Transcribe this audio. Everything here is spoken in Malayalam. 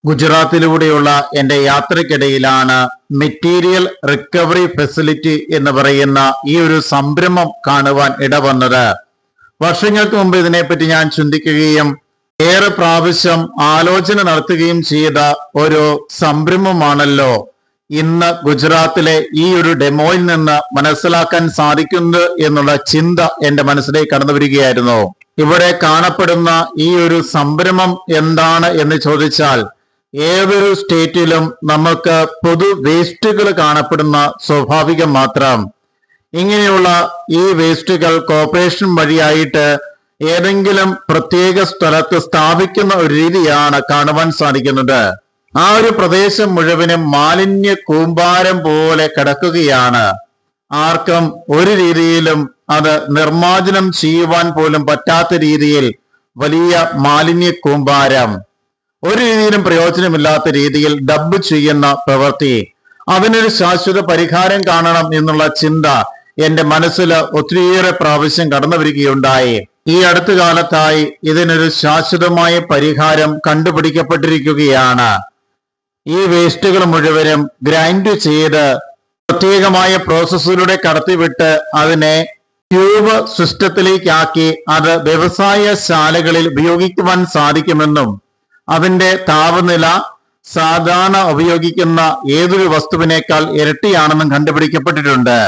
ഗുജറാത്തിലൂടെയുള്ള എൻ്റെ യാത്രക്കിടയിലാണ് മെറ്റീരിയൽ റിക്കവറി ഫെസിലിറ്റി എന്ന് പറയുന്ന ഈ ഒരു സംരംഭം കാണുവാൻ ഇടവന്നത്. വർഷങ്ങൾക്ക് മുമ്പ് ഇതിനെപ്പറ്റി ഞാൻ ചിന്തിക്കുകയും ഏറെ പ്രാവശ്യം ആലോചന നടത്തുകയും ചെയ്ത ഒരു സംരംഭമാണല്ലോ ഇന്ന് ഗുജറാത്തിലെ ഈ ഒരു ഡെമോയിൽ നിന്ന് മനസ്സിലാക്കാൻ സാധിക്കുന്നത് എന്നുള്ള ചിന്ത എന്റെ മനസ്സിലേക്ക് കടന്നു വരികയായിരുന്നു. ഇവിടെ കാണപ്പെടുന്ന ഈ ഒരു സംരംഭം എന്താണ് എന്ന് ചോദിച്ചാൽ, ഏതൊരു സ്റ്റേറ്റിലും നമുക്ക് പൊതു വേസ്റ്റുകൾ കാണപ്പെടുന്ന സ്വാഭാവികം മാത്രം. ഇങ്ങനെയുള്ള ഈ വേസ്റ്റുകൾ കോർപ്പറേഷൻ വഴിയായിട്ട് ഏതെങ്കിലും പ്രത്യേക സ്ഥലത്ത് സ്ഥാപിക്കുന്ന ഒരു രീതിയാണ് കാണുവാൻ സാധിക്കുന്നത്. ആ ഒരു പ്രദേശം മുഴുവനും മാലിന്യ കൂമ്പാരം പോലെ കിടക്കുകയാണ്. ആർക്കും ഒരു രീതിയിലും അത് നിർമ്മാർജ്ജനം ചെയ്യുവാൻ പോലും പറ്റാത്ത രീതിയിൽ വലിയ മാലിന്യ കൂമ്പാരം, ഒരു രീതിയിലും പ്രയോജനമില്ലാത്ത രീതിയിൽ ഡംപ് ചെയ്യുന്ന പ്രവൃത്തി. അതിനൊരു ശാശ്വത പരിഹാരം കാണണം എന്നുള്ള ചിന്ത എന്റെ മനസ്സിൽ ഒത്തിരിയേറെ പ്രാവശ്യം കടന്നു വരികയുണ്ടായി. ഈ അടുത്ത കാലത്തായി ഇതിനൊരു ശാശ്വതമായ പരിഹാരം കണ്ടുപിടിക്കപ്പെട്ടിരിക്കുകയാണ്. ഈ വേസ്റ്റുകൾ മുഴുവനും ഗ്രൈൻഡ് ചെയ്ത് പ്രത്യേകമായ പ്രോസസ്സിലൂടെ കടത്തിവിട്ട് അതിനെ ട്യൂബ് സിസ്റ്റത്തിലേക്കാക്കി അത് വ്യവസായശാലകളിൽ ഉപയോഗിക്കുവാൻ സാധിക്കുമെന്നും അതിന്റെ താപനില സാധാരണ ഉപയോഗിക്കുന്ന ഏതൊരു വസ്തുവിനേക്കാൾ ഇരട്ടിയാണെന്നും കണ്ടുപിടിക്കപ്പെട്ടിട്ടുണ്ട്.